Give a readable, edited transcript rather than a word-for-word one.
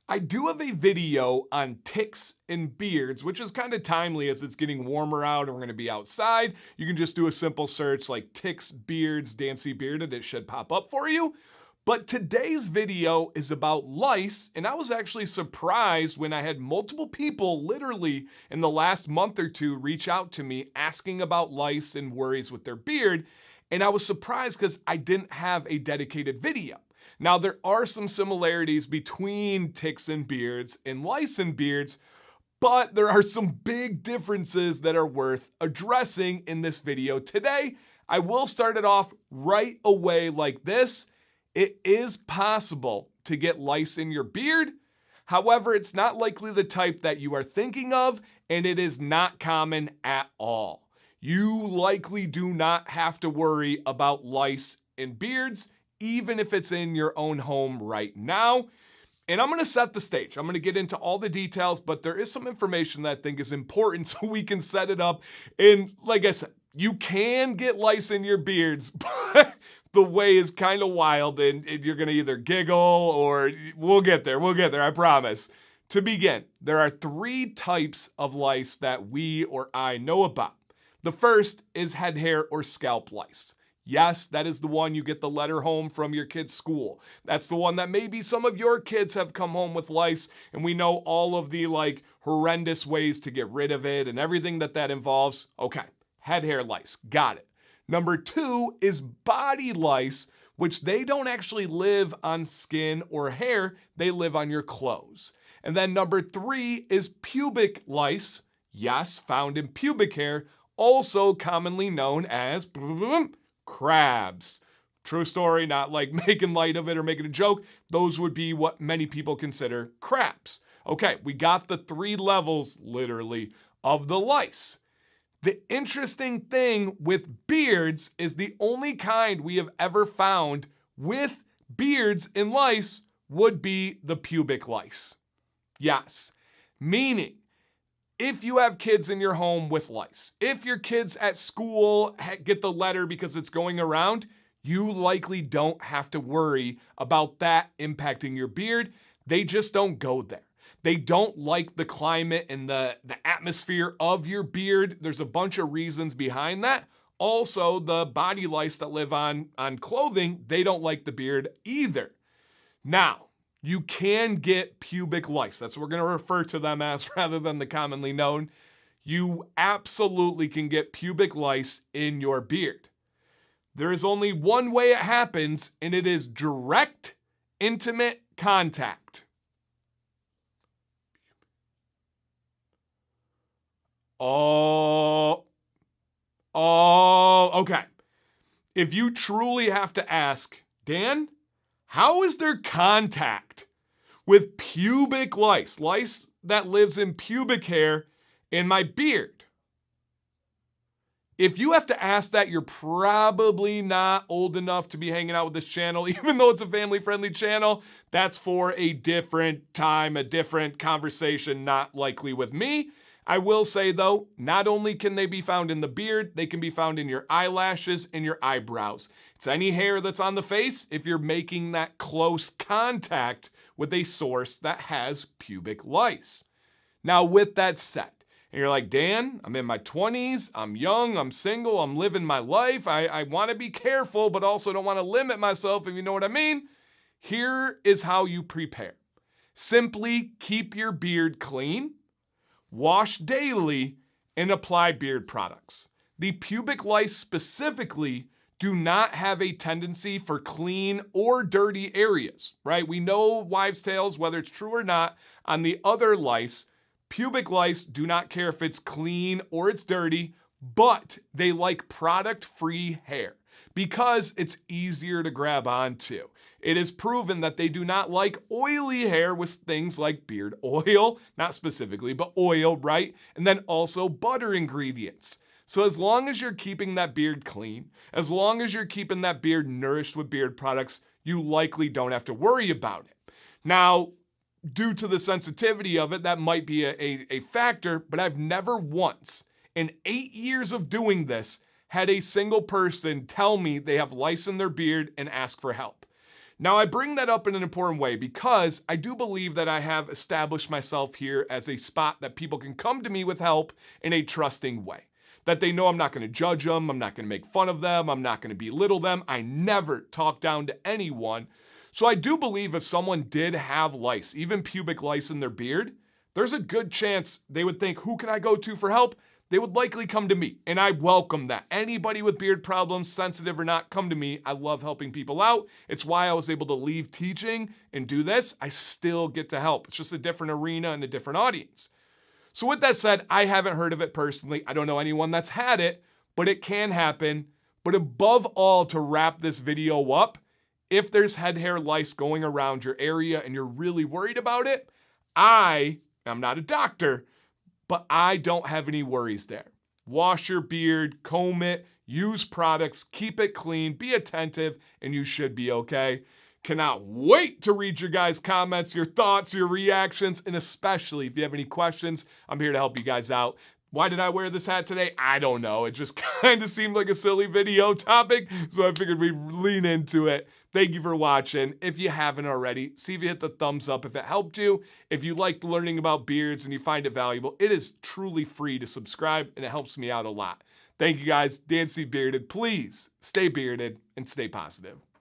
I do have a video on ticks and beards, which is kind of timely as it's getting warmer out and we're going to be outside. You can just do a simple search like ticks, beards, Dancy Bearded. It should pop up for you. But today's video is about lice, and I was actually surprised when I had multiple people literally in the last month or two reach out to me asking about lice and worries with their beard. And I was surprised because I didn't have a dedicated video. Now, there are some similarities between ticks and beards and lice and beards, but there are some big differences that are worth addressing in this video today. I will start it off right away like this. It is possible to get lice in your beard. However, it's not likely the type that you are thinking of, and it is not common at all. You likely do not have to worry about lice in beards, even if it's in your own home right now. And I'm going to set the stage. I'm going to get into all the details, but there is some information that I think is important so we can set it up. And like I said, you can get lice in your beards, but the way is kind of wild, and you're going to either giggle or we'll get there, I promise. To begin, there are 3 types of lice that we or I know about. The first is head hair or scalp lice. Yes, that is the one you get the letter home from your kid's school. That's the one that maybe some of your kids have come home with lice, and we know all of the horrendous ways to get rid of it and everything that involves. Okay, head hair lice, got it. Number 2 is body lice, which they don't actually live on skin or hair, they live on your clothes. And then number 3 is pubic lice, yes, found in pubic hair, also commonly known as crabs. True story, not like making light of it or making a joke. Those would be what many people consider crabs. Okay, we got the 3 levels, literally, of the lice. The interesting thing with beards is the only kind we have ever found with beards and lice would be the pubic lice. Yes, meaning if you have kids in your home with lice, if your kids at school get the letter because it's going around, you likely don't have to worry about that impacting your beard. They just don't go there. They don't like the climate and the atmosphere of your beard. There's a bunch of reasons behind that. Also, the body lice that live on clothing, they don't like the beard either. Now, you can get pubic lice. That's what we're going to refer to them as rather than the commonly known. You absolutely can get pubic lice in your beard. There is only one way it happens, and it is direct, intimate contact. Okay. If you truly have to ask, Dan, how is there contact with pubic lice, lice that lives in pubic hair in my beard? If you have to ask that, you're probably not old enough to be hanging out with this channel, even though it's a family-friendly channel. That's for a different time, a different conversation, not likely with me. I will say, though, not only can they be found in the beard, they can be found in your eyelashes and your eyebrows. It's any hair that's on the face if you're making that close contact with a source that has pubic lice. Now, with that said, and you're like, Dan, I'm in my 20s, I'm young, I'm single, I'm living my life, I want to be careful, but also don't want to limit myself, if you know what I mean. Here is how you prepare. Simply keep your beard clean, wash daily, and apply beard products. The pubic lice specifically do not have a tendency for clean or dirty areas, right? We know wives' tales, whether it's true or not, on the other lice. Pubic lice do not care if it's clean or it's dirty, but they like product-free hair because it's easier to grab onto. It is proven that they do not like oily hair with things like beard oil, not specifically, but oil, right? And then also butter ingredients. So as long as you're keeping that beard clean, as long as you're keeping that beard nourished with beard products, you likely don't have to worry about it. Now, due to the sensitivity of it, that might be a factor, but I've never once, in 8 years of doing this, had a single person tell me they have lice in their beard and ask for help. Now, I bring that up in an important way because I do believe that I have established myself here as a spot that people can come to me with help in a trusting way. That they know I'm not going to judge them, I'm not going to make fun of them, I'm not going to belittle them. I never talk down to anyone. So I do believe if someone did have lice, even pubic lice in their beard, there's a good chance they would think, who can I go to for help? They would likely come to me, and I welcome that. Anybody with beard problems, sensitive or not, come to me. I love helping people out. It's why I was able to leave teaching and do this. I still get to help. It's just a different arena and a different audience. So with that said, I haven't heard of it personally. I don't know anyone that's had it, but it can happen. But above all, to wrap this video up, if there's head hair lice going around your area and you're really worried about it, I'm not a doctor, but I don't have any worries there. Wash your beard, comb it, use products, keep it clean, be attentive, and you should be okay. Cannot wait to read your guys' comments, your thoughts, your reactions, and especially if you have any questions, I'm here to help you guys out. Why did I wear this hat today? I don't know. It just kind of seemed like a silly video topic, so I figured we'd lean into it. Thank you for watching. If you haven't already, see if you hit the thumbs up if it helped you. If you liked learning about beards and you find it valuable, it is truly free to subscribe, and it helps me out a lot. Thank you guys. Lice Bearded. Please stay bearded and stay positive.